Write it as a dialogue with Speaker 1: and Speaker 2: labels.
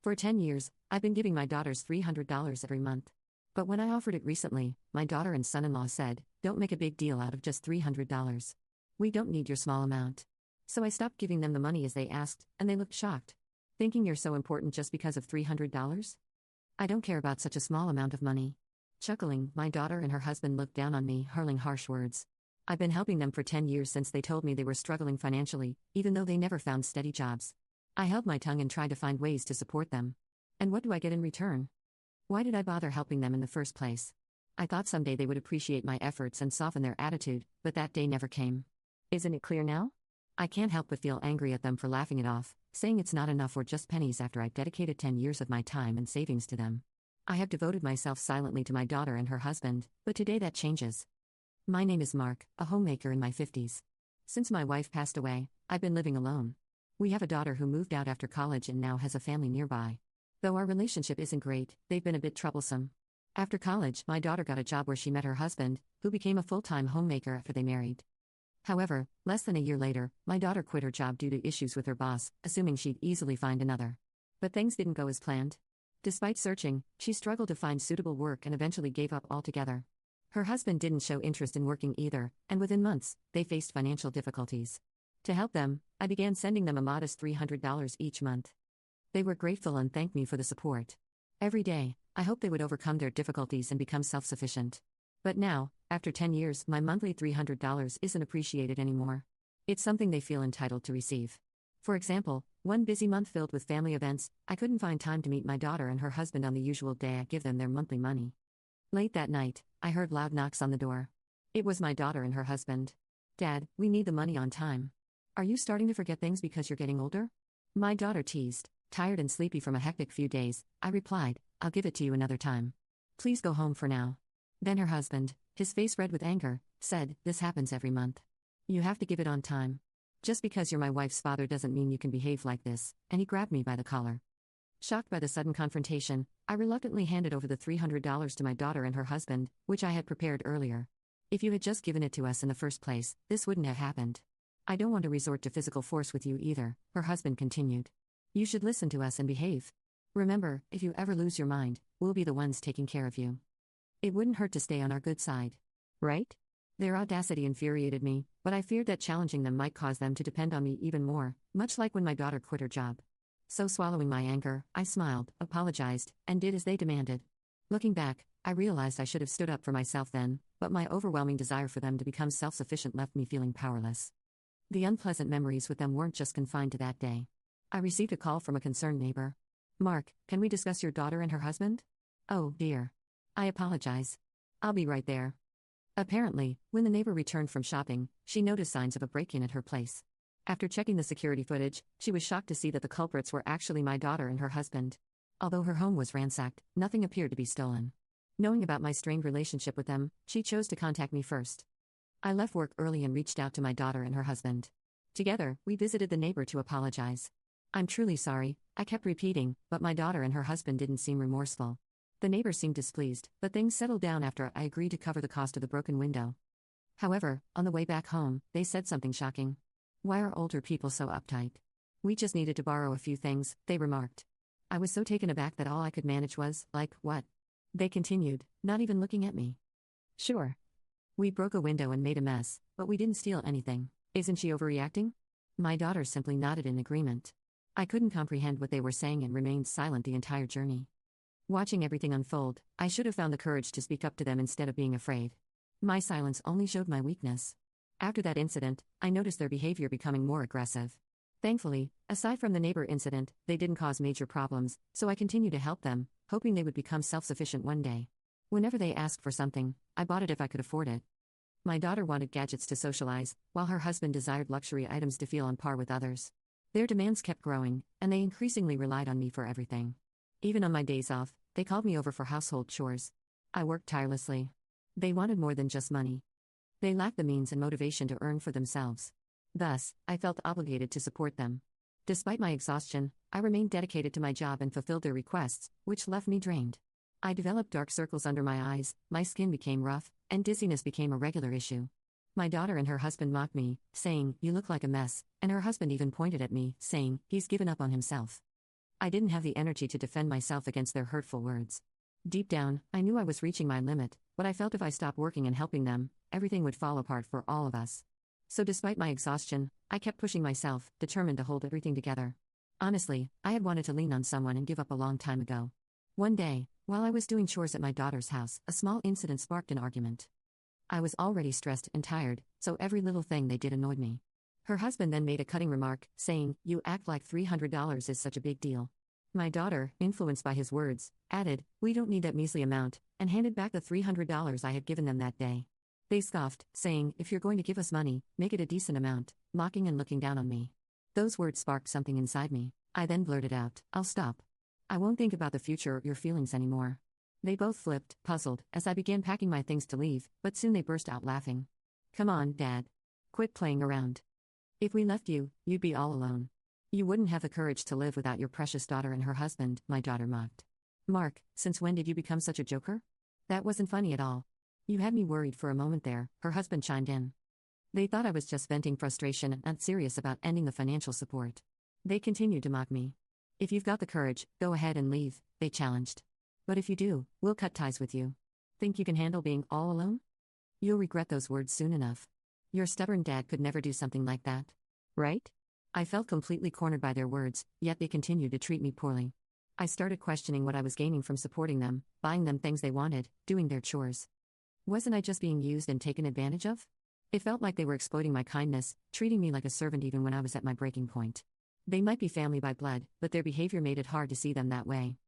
Speaker 1: For 10 years, I've been giving my daughters $300 every month. But when I offered it recently, my daughter and son-in-law said, "Don't make a big deal out of just $300. We don't need your small amount." So I stopped giving them the money as they asked, and they looked shocked. Thinking you're so important just because of $300? I don't care about such a small amount of money. Chuckling, my daughter and her husband looked down on me, hurling harsh words. I've been helping them for 10 years since they told me they were struggling financially, even though they never found steady jobs. I held my tongue and tried to find ways to support them. And what do I get in return? Why did I bother helping them in the first place? I thought someday they would appreciate my efforts and soften their attitude, but that day never came. Isn't it clear now? I can't help but feel angry at them for laughing it off, saying it's not enough or just pennies after I've dedicated 10 years of my time and savings to them. I have devoted myself silently to my daughter and her husband, but today that changes. My name is Mark, a homemaker in my 50s. Since my wife passed away, I've been living alone. We have a daughter who moved out after college and now has a family nearby. Though our relationship isn't great, they've been a bit troublesome. After college, my daughter got a job where she met her husband, who became a full-time homemaker after they married. However, less than a year later, my daughter quit her job due to issues with her boss, assuming she'd easily find another. But things didn't go as planned. Despite searching, she struggled to find suitable work and eventually gave up altogether. Her husband didn't show interest in working either, and within months, they faced financial difficulties. To help them, I began sending them a modest $300 each month. They were grateful and thanked me for the support. Every day, I hoped they would overcome their difficulties and become self-sufficient. But now, after 10 years, my monthly $300 isn't appreciated anymore. It's something they feel entitled to receive. For example, one busy month filled with family events, I couldn't find time to meet my daughter and her husband on the usual day I give them their monthly money. Late that night, I heard loud knocks on the door. It was my daughter and her husband. "Dad, we need the money on time. Are you starting to forget things because you're getting older?" My daughter teased. Tired and sleepy from a hectic few days, I replied, "I'll give it to you another time. Please go home for now." Then her husband, his face red with anger, said, "This happens every month. You have to give it on time. Just because you're my wife's father doesn't mean you can behave like this," and he grabbed me by the collar. Shocked by the sudden confrontation, I reluctantly handed over the $300 to my daughter and her husband, which I had prepared earlier. "If you had just given it to us in the first place, this wouldn't have happened. I don't want to resort to physical force with you either," her husband continued. "You should listen to us and behave. Remember, if you ever lose your mind, we'll be the ones taking care of you. It wouldn't hurt to stay on our good side. Right?" Their audacity infuriated me, but I feared that challenging them might cause them to depend on me even more, much like when my daughter quit her job. So swallowing my anger, I smiled, apologized, and did as they demanded. Looking back, I realized I should have stood up for myself then, but my overwhelming desire for them to become self-sufficient left me feeling powerless. The unpleasant memories with them weren't just confined to that day. I received a call from a concerned neighbor. "Mark, can we discuss your daughter and her husband?" "Oh, dear. I apologize. I'll be right there." Apparently, when the neighbor returned from shopping, she noticed signs of a break-in at her place. After checking the security footage, she was shocked to see that the culprits were actually my daughter and her husband. Although her home was ransacked, nothing appeared to be stolen. Knowing about my strained relationship with them, she chose to contact me first. I left work early and reached out to my daughter and her husband. Together, we visited the neighbor to apologize. "I'm truly sorry," I kept repeating, but my daughter and her husband didn't seem remorseful. The neighbor seemed displeased, but things settled down after I agreed to cover the cost of the broken window. However, on the way back home, they said something shocking. "Why are older people so uptight? We just needed to borrow a few things," they remarked. I was so taken aback that all I could manage was, "Like, what?" They continued, not even looking at me. "Sure. We broke a window and made a mess, but we didn't steal anything. Isn't she overreacting?" My daughter simply nodded in agreement. I couldn't comprehend what they were saying and remained silent the entire journey. Watching everything unfold, I should have found the courage to speak up to them instead of being afraid. My silence only showed my weakness. After that incident, I noticed their behavior becoming more aggressive. Thankfully, aside from the neighbor incident, they didn't cause major problems, so I continued to help them, hoping they would become self-sufficient one day. Whenever they asked for something, I bought it if I could afford it. My daughter wanted gadgets to socialize, while her husband desired luxury items to feel on par with others. Their demands kept growing, and they increasingly relied on me for everything. Even on my days off, they called me over for household chores. I worked tirelessly. They wanted more than just money. They lacked the means and motivation to earn for themselves. Thus, I felt obligated to support them. Despite my exhaustion, I remained dedicated to my job and fulfilled their requests, which left me drained. I developed dark circles under my eyes, my skin became rough, and dizziness became a regular issue. My daughter and her husband mocked me, saying, "You look like a mess," and her husband even pointed at me, saying, "He's given up on himself." I didn't have the energy to defend myself against their hurtful words. Deep down, I knew I was reaching my limit, but I felt if I stopped working and helping them, everything would fall apart for all of us. So despite my exhaustion, I kept pushing myself, determined to hold everything together. Honestly, I had wanted to lean on someone and give up a long time ago. One day, while I was doing chores at my daughter's house, a small incident sparked an argument. I was already stressed and tired, so every little thing they did annoyed me. Her husband then made a cutting remark, saying, "You act like $300 is such a big deal." My daughter, influenced by his words, added, "We don't need that measly amount," and handed back the $300 I had given them that day. They scoffed, saying, "If you're going to give us money, make it a decent amount," mocking and looking down on me. Those words sparked something inside me. I then blurted out, "I'll stop. I won't think about the future or your feelings anymore." They both flipped, puzzled, as I began packing my things to leave, but soon they burst out laughing. "Come on, Dad. Quit playing around. If we left you, you'd be all alone. You wouldn't have the courage to live without your precious daughter and her husband," my daughter mocked. "Mark, since when did you become such a joker? That wasn't funny at all. You had me worried for a moment there," her husband chimed in. They thought I was just venting frustration and not serious about ending the financial support. They continued to mock me. "If you've got the courage, go ahead and leave," they challenged. "But if you do, we'll cut ties with you. Think you can handle being all alone? You'll regret those words soon enough. Your stubborn dad could never do something like that. Right?" I felt completely cornered by their words, yet they continued to treat me poorly. I started questioning what I was gaining from supporting them, buying them things they wanted, doing their chores. Wasn't I just being used and taken advantage of? It felt like they were exploiting my kindness, treating me like a servant even when I was at my breaking point. They might be family by blood, but their behavior made it hard to see them that way.